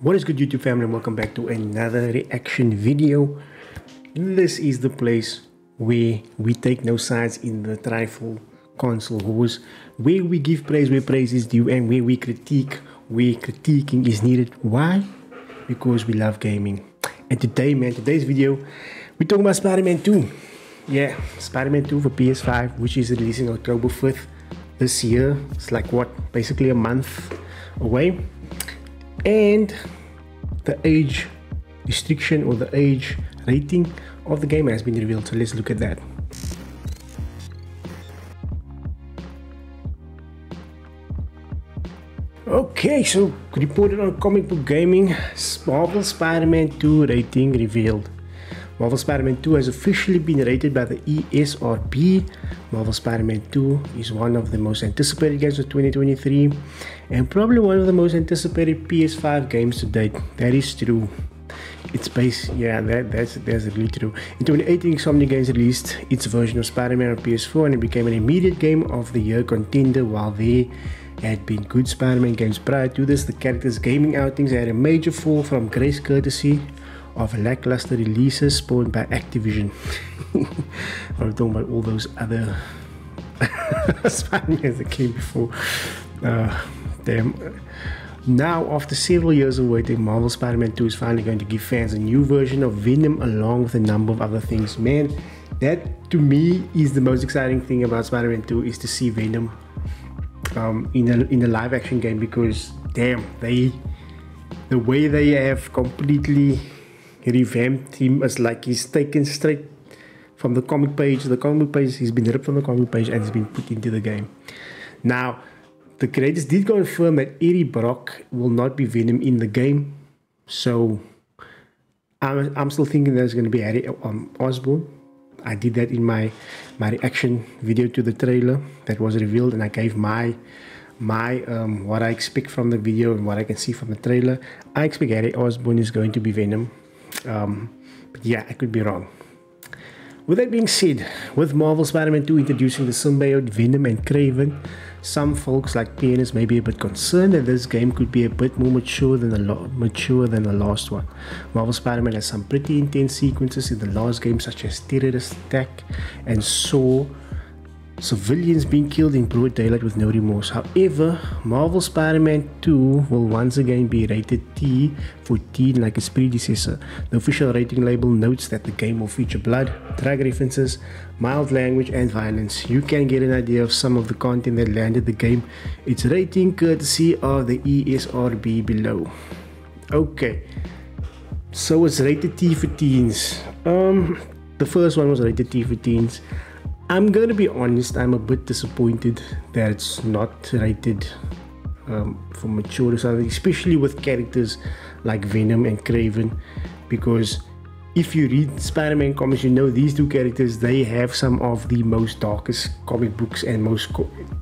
What is good, YouTube family, and welcome back to another reaction video. This is the place where we take no sides in the trifle console wars, where we give praise where praise is due and where we critique where critiquing is needed. Why? Because we love gaming. And today, man, today's video, we're talking about Spider-Man 2. Yeah, Spider-Man 2 for PS5, which is releasing October 5th this year. It's like what, basically a month away. And the age restriction or the age rating of the game has been revealed, so let's look at that. Okay, so reported on Comic Book Gaming, Marvel Spider-Man 2 rating revealed. Marvel Spider-Man 2 has officially been rated by the ESRB. Marvel Spider-Man 2 is one of the most anticipated games of 2023 and probably one of the most anticipated PS5 games to date. That is true. It's based, yeah, that's really true. In 2018, Insomniac Games released its version of Spider-Man on PS4 and it became an immediate Game of the Year contender. While there had been good Spider-Man games prior to this, the character's gaming outings had a major fall from grace courtesy of lackluster releases spawned by Activision. I'm talking about all those other Spider-Man that came before. Damn. Now, after several years of waiting, Marvel Spider-Man 2 is finally going to give fans a new version of Venom along with a number of other things. Man, that to me is the most exciting thing about Spider-Man 2, is to see Venom in a live action game, because damn, the way they have completely revamped him as like he's taken straight from the comic page. The comic page, he's been ripped from the comic page and he's been put into the game. Now, the creators did confirm that Eddie Brock will not be Venom in the game, so I'm still thinking there's going to be Harry Osborn. I did that in my reaction video to the trailer that was revealed, and I gave my what I expect from the video and what I can see from the trailer. I expect Harry Osborn is going to be Venom. But yeah, I could be wrong. With that being said, with Marvel Spider-Man 2 introducing the symbiote Venom and Kraven, some folks like PNS may be a bit concerned that this game could be a bit more mature than the last one. Marvel Spider-Man has some pretty intense sequences in the last game, such as terrorist attack and saw civilians being killed in broad daylight with no remorse. However, Marvel Spider-Man 2 will once again be rated T for teen like its predecessor. The official rating label notes that the game will feature blood, drug references, mild language and violence. You can get an idea of some of the content that landed the game. Its rating courtesy of the ESRB below. Okay, so it's rated T for teens. The first one was rated T for teens. I'm gonna be honest, I'm a bit disappointed that it's not rated for mature or something, especially with characters like Venom and Kraven, because if you read Spider-Man comics, you know these two characters, they have some of the most darkest comic books and most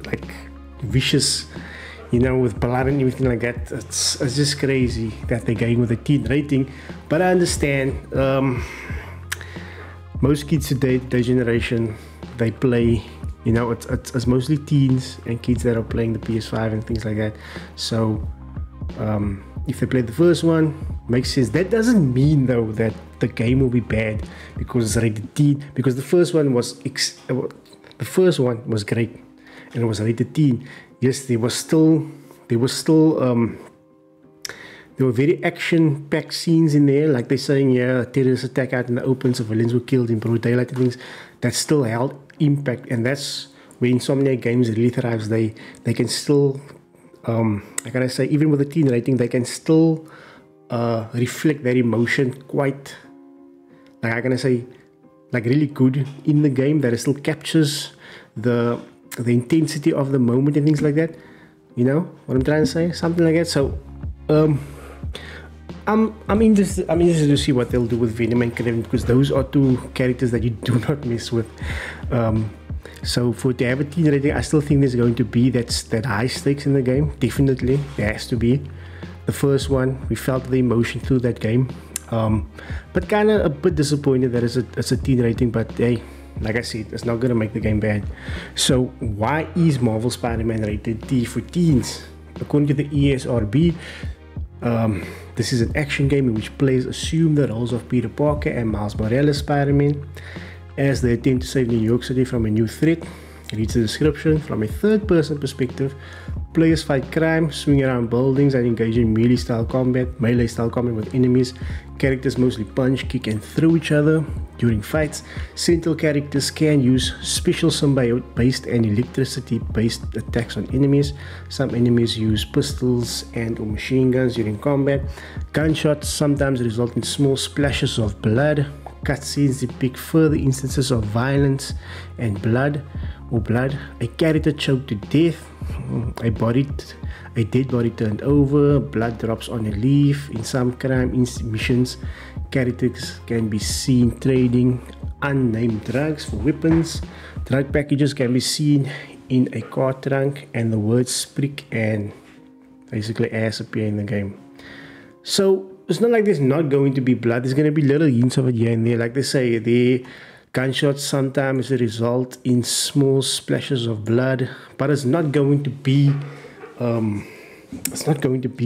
like vicious, you know, with blood and everything like that. It's just crazy that they're going with a teen rating, but I understand. Most kids today, their generation, they play, you know, it's mostly teens and kids that are playing the PS5 and things like that. So if they played the first one, makes sense. That doesn't mean though that the game will be bad because it's rated teen, because the first one was great and it was rated teen. Yes, there were very action-packed scenes in there, like they're saying, yeah, a terrorist attack out in the open, civilians were killed in broad daylight and things. That still held impact, and that's where Insomniac Games really thrives. They can still, like I say, even with a teen rating, they can still reflect their emotion quite, like I can say, like really good in the game. That it still captures the intensity of the moment and things like that. You know what I'm trying to say? Something like that. So I'm interested to see what they'll do with Venom and Kraven, because those are two characters that you do not mess with. So to have a teen rating, I still think there's going to be that high stakes in the game. Definitely, there has to be. The first one, we felt the emotion through that game, but kind of a bit disappointed that it's a teen rating. But hey, like I said, it's not gonna make the game bad. So why is Marvel Spider-Man rated T for teens? According to the ESRB, This is an action game in which players assume the roles of Peter Parker and Miles Morales Spider-Man as they attempt to save New York City from a new threat. Reads the description. From a third-person perspective, players fight crime, swing around buildings, and engage in melee-style combat with enemies. Characters mostly punch, kick, and throw each other during fights. Central characters can use special symbiote-based and electricity-based attacks on enemies. Some enemies use pistols and/or machine guns during combat. Gunshots sometimes result in small splashes of blood. Cutscenes depict further instances of violence and blood. A character choked to death, a dead body turned over, blood drops on a leaf. In some crime missions, characters can be seen trading unnamed drugs for weapons. Drug packages can be seen in a car trunk, and the words "sprick" and basically ass appear in the game. So it's not like there's not going to be blood. There's going to be little hints of it here and there. Like they say, the gunshots sometimes result in small splashes of blood, but it's not going to be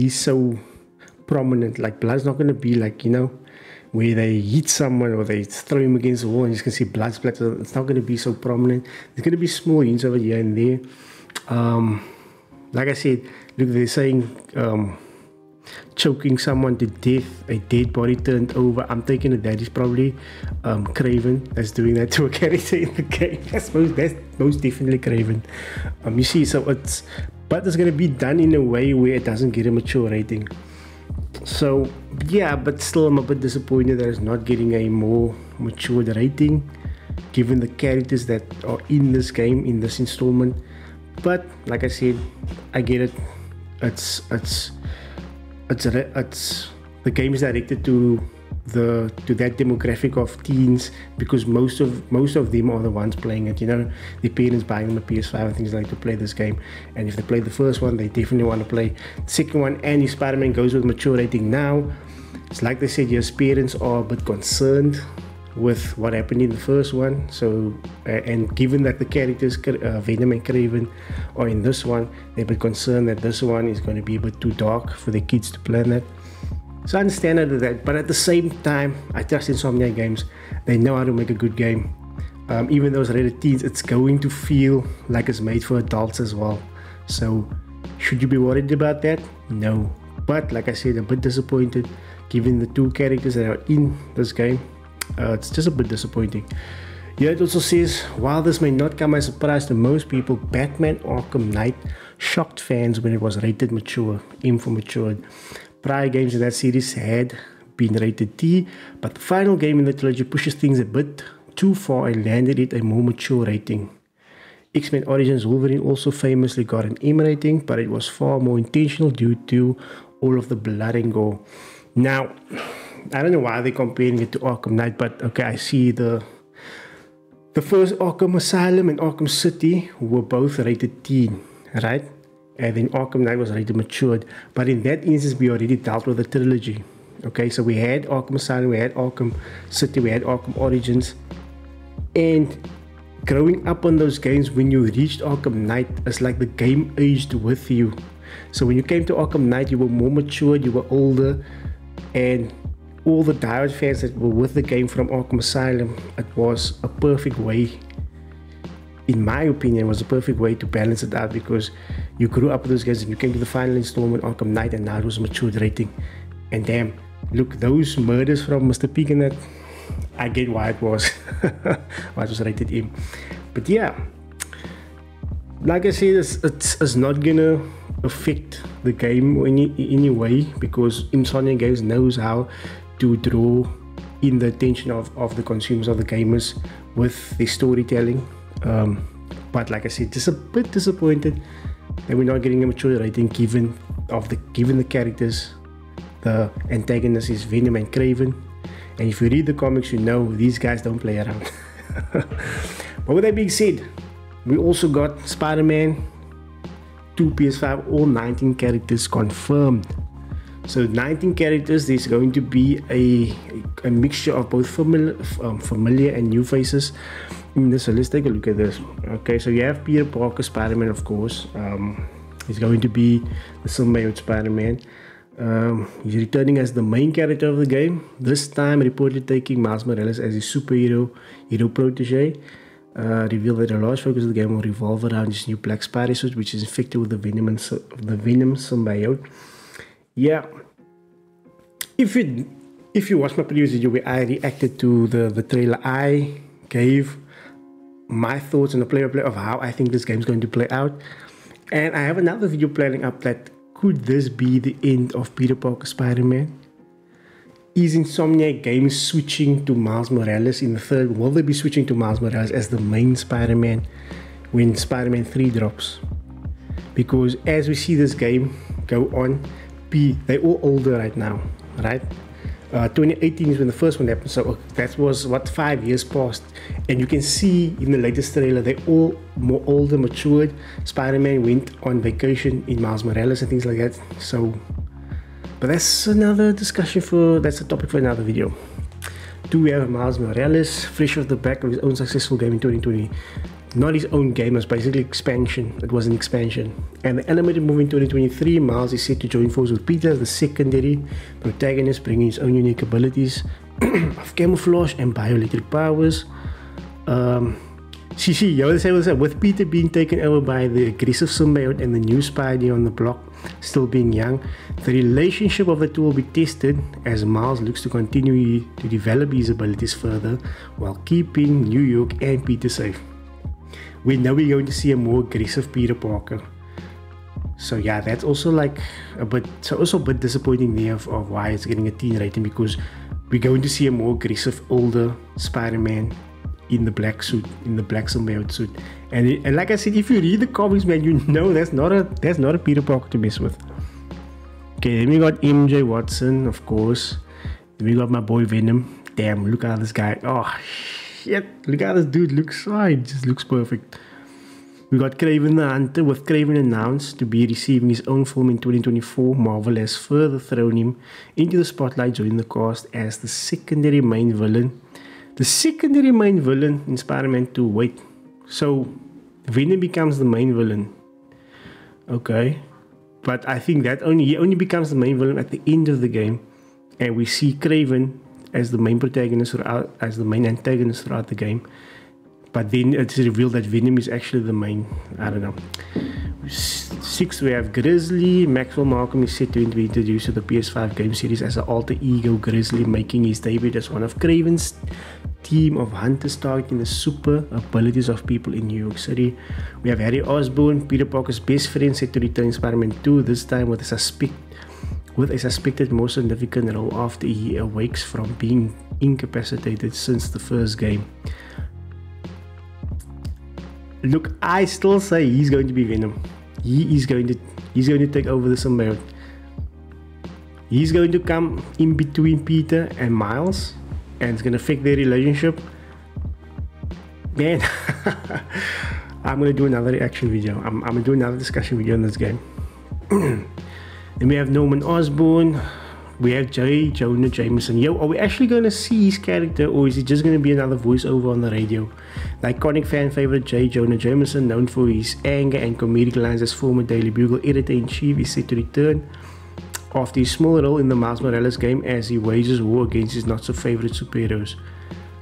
so prominent. Like blood's not going to be like, you know, where they hit someone or they throw him against the wall and you can see blood splatter. It's not going to be so prominent. There's going to be small hints of it here and there. Like I said, look, they're saying choking someone to death, a dead body turned over. I'm taking it that is probably Craven that's doing that to a character in the game. That's most definitely Craven. You see, so it's going to be done in a way where it doesn't get a mature rating. So yeah, but still I'm a bit disappointed that it's not getting a more matured rating given the characters that are in this game, in this installment. But like I said, I get it. It's the game is directed to that demographic of teens, because most of them are the ones playing it. You know, their parents buying them a PS5 and things like to play this game, and if they play the first one, they definitely want to play the second one. And if Spider-Man goes with mature rating now, it's like they said, yes, parents are a bit concerned with what happened in the first one. So and given that the characters Venom and Craven are in this one, they're a bit concerned that this one is going to be a bit too dark for the kids to play that. So I understand that, but at the same time, I trust Insomniac Games. They know how to make a good game. Even though it's rated teens, it's going to feel like it's made for adults as well. So should you be worried about that? No. But like I said, a bit disappointed given the two characters that are in this game. It's just a bit disappointing. Here it also says, while this may not come as a surprise to most people, Batman Arkham Knight shocked fans when it was rated mature, M for matured. Prior games in that series had been rated T, but the final game in the trilogy pushes things a bit too far and landed it a more mature rating. X-Men Origins Wolverine also famously got an M rating, but it was far more intentional due to all of the blood and gore. Now, I don't know why they're comparing it to Arkham Knight, but okay, I see the first Arkham Asylum and Arkham City were both rated teen, right? And then Arkham Knight was rated matured. But in that instance, we already dealt with the trilogy. Okay, so we had Arkham Asylum, we had Arkham City, we had Arkham Origins. And growing up on those games, when you reached Arkham Knight, it's like the game aged with you. So when you came to Arkham Knight, you were more matured, you were older, and all the diehard fans that were with the game from Arkham Asylum, it was a perfect way, in my opinion, was a perfect way to balance it out, because you grew up with those games and you came to the final installment, Arkham Knight, and now it was a matured rating. And damn, look, those murders from Mr. Pig and that, I get why it was why it was rated M. But yeah, like I said, it's not gonna affect the game in any way, because Insomniac Games knows how to draw in the attention of the consumers, of the gamers, with their storytelling. But like I said, just a bit disappointed that we're not getting a mature rating given the characters. The antagonist is Venom and Craven, and if you read the comics, you know these guys don't play around. But with that being said, we also got Spider-Man 2 PS5, all 19 characters confirmed. So 19 characters, there's going to be a mixture of both familiar and new faces in this. So let's take a look at this. Okay, so you have Peter Parker, Spider-Man, of course. He's going to be the symbiote Spider-Man. He's returning as the main character of the game, this time reportedly taking Miles Morales as his hero protege. Revealed that a large focus of the game will revolve around this new black spider suit, which is infected with the Venom symbiote. Yeah, if you watched my previous video where I reacted to the trailer, I gave my thoughts on the play-by-play of how I think this game is going to play out, and I have another video planning up that could this be the end of Peter Parker Spider-Man? Is Insomniac Games switching to Miles Morales in the third? Will they be switching to Miles Morales as the main Spider-Man when Spider-Man 3 drops? Because as we see this game go on, they're all older right now, right? 2018 is when the first one happened, so that was what, 5 years past, and you can see in the latest trailer they're all more older, matured. Spider-Man went on vacation in Miles Morales and things like that. So, but that's another discussion that's a topic for another video. Do we have Miles Morales fresh off the back of his own successful game in 2020? Not his own game, it was basically expansion. It was an expansion. And the animated movie in 2023, Miles is set to join forces with Peter as the secondary protagonist, bringing his own unique abilities of camouflage and bioelectric powers. With Peter being taken over by the aggressive symbiote and the new Spidey on the block still being young, the relationship of the two will be tested as Miles looks to continue to develop his abilities further while keeping New York and Peter safe. We know we're going to see a more aggressive Peter Parker. So yeah, that's also like a bit disappointing there of why it's getting a teen rating, because we're going to see a more aggressive, older Spider-Man in the black suit, in the black symbiote suit. And like I said, if you read the comics, man, you know that's not a Peter Parker to mess with. Okay, then we got MJ Watson, of course. Then we got my boy Venom. Damn, look at this guy. Oh shit, look at this dude looks. Oh, he just looks perfect. We got Kraven the Hunter. With Kraven announced to be receiving his own film in 2024, Marvel has further thrown him into the spotlight, joining the cast as the secondary main villain. The secondary main villain in Spider-Man 2. Wait, so Venom becomes the main villain. Okay, but I think that he only becomes the main villain at the end of the game, and we see Kraven as the main protagonist as the main antagonist throughout the game. But then it's revealed that Venom is actually the main, I don't know. 6, we have Grizzly. Maxwell Malcolm is set to be introduced to the PS5 game series as an alter ego Grizzly, making his debut as one of Kraven's team of hunters targeting the super abilities of people in New York City. We have Harry Osborn, Peter Parker's best friend, set to return in Spider-Man 2, this time with a suspected more significant role after he awakes from being incapacitated since the first game. Look, I still say he's going to be Venom. He's going to take over the symbiote. He's going to come in between Peter and Miles, and it's going to affect their relationship. Man, I'm going to do another reaction video. I'm going to do another discussion video on this game. Then we have Norman Osborn. We have J. Jonah Jameson. Yo, are we actually going to see his character, or is it just going to be another voiceover on the radio? The iconic fan favorite J. Jonah Jameson, known for his anger and comedic lines as former Daily Bugle editor-in-chief, is set to return after his small role in the Miles Morales game as he wages war against his not-so-favorite superheroes.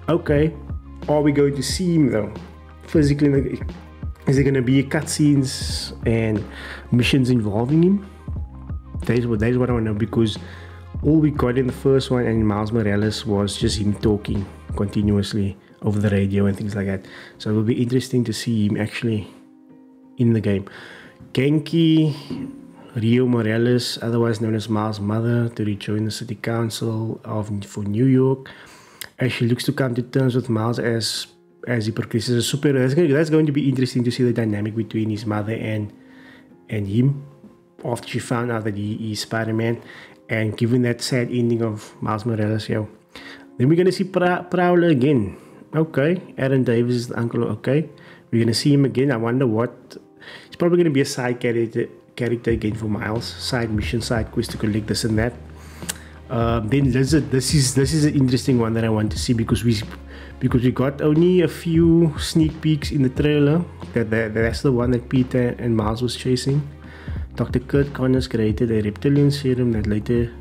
Okay, are we going to see him though? Physically, is there going to be cutscenes and missions involving him? That is what I want to know, because all we got in the first one and in Miles Morales was just him talking continuously over the radio and things like that. So it will be interesting to see him actually in the game. Genki Rio Morales, otherwise known as Miles' mother, to rejoin the city council for New York, as she looks to come to terms with Miles as he progresses as a superhero. That's going to be interesting to see the dynamic between his mother and him after she found out that he is Spider-Man, and given that sad ending of Miles Morales. Yo, then we're gonna see Prowler again. Okay, Aaron Davis is the uncle. Okay, we're gonna see him again. I wonder what. He's probably gonna be a side character again for Miles. Side mission, side quest to collect this and that. Then Lizard. This is an interesting one that I want to see, because we got only a few sneak peeks in the trailer. That's the one that Peter and Miles was chasing. Dr. Kurt Connors created a reptilian serum that later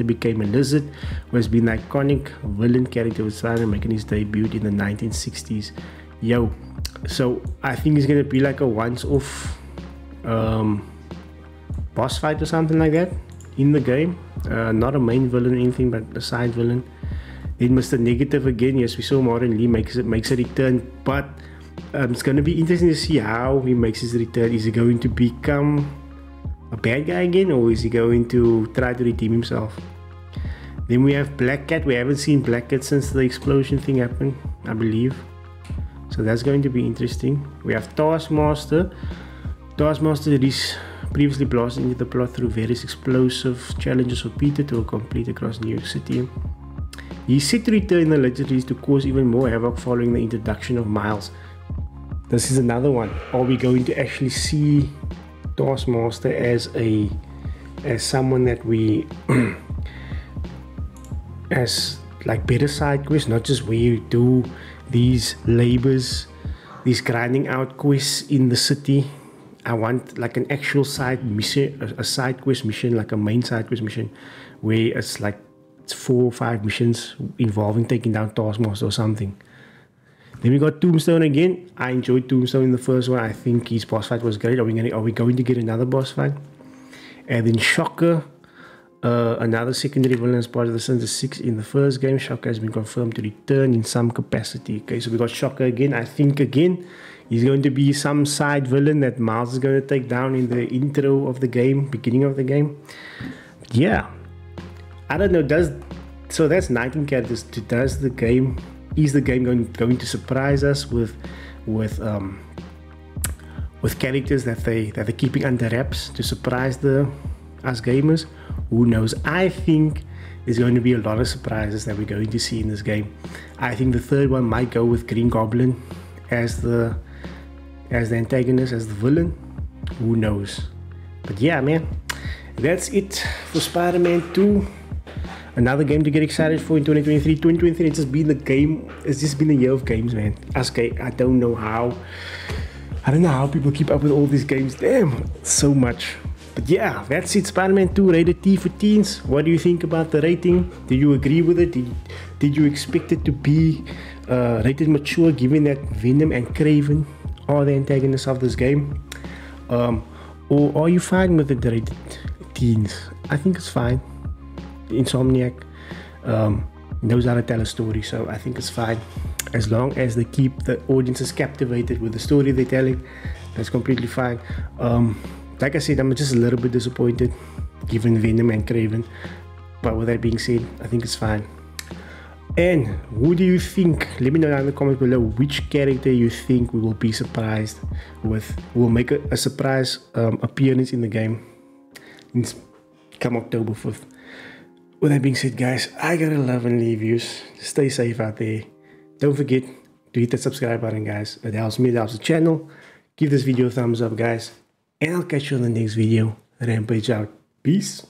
became a lizard, who has been an iconic villain character with Spider-Man making his debut in the 1960s. Yo, so I think it's gonna be like a once-off boss fight or something like that in the game. Not a main villain or anything, but a side villain. Then Mr. Negative again. Yes, we saw Martin Lee makes a return, but it's gonna be interesting to see how he makes his return. Is he going to become a bad guy again, or is he going to try to redeem himself? Then we have Black Cat. We haven't seen Black Cat since the explosion thing happened, I believe. So that's going to be interesting. We have Taskmaster. Taskmaster is previously blasted into the plot through various explosive challenges for Peter to complete across New York City. He's set to return in the legendaries to cause even more havoc following the introduction of Miles. This is another one. Are we going to actually see Taskmaster as someone that we as like better side quests, not just where you do these labors, these grinding out quests in the city? I want like an actual side mission, a side quest mission, like a main side quest mission, where it's 4 or 5 missions involving taking down Taskmaster or something. Then we got Tombstone again. I enjoyed Tombstone in the first one. I think his boss fight was great. Are we going to get another boss fight? And then Shocker, another secondary villain as part of the Sinister Six in the first game. Shocker has been confirmed to return in some capacity. Okay, so we got Shocker again. I think again he's going to be some side villain that Miles is going to take down in the intro of the game, beginning of the game. Yeah, I don't know. So that's 19 characters. Is the game going to surprise us with characters that they're keeping under wraps to surprise us gamers? Who knows? I think there's going to be a lot of surprises that we're going to see in this game. I think the third one might go with Green Goblin as the antagonist, as the villain. Who knows? But yeah, man, that's it for Spider-Man 2. Another game to get excited for in 2023. 2023 it's just been a year of games, man. I don't know how people keep up with all these games. Damn, so much. But yeah, that's it. Spider-Man 2 rated T for teens. What do you think about the rating? Do you agree with it? Did you expect it to be rated mature, given that Venom and Kraven are the antagonists of this game? Or are you fine with it rated teens? I think it's fine. Insomniac knows how to tell a story, so I think it's fine as long as they keep the audiences captivated with the story they're telling. That's completely fine. Like I said, I'm just a little bit disappointed given Venom and Kraven, but with that being said, I think it's fine. And who do you think? Let me know down in the comments below which character you think we will be surprised with, will make a surprise appearance in the game come October 5th. With that being said, guys, I gotta love and leave you. Stay safe out there. Don't forget to hit that subscribe button, guys. It helps me, it helps the channel. Give this video a thumbs up, guys. And I'll catch you on the next video. Rampage out. Peace.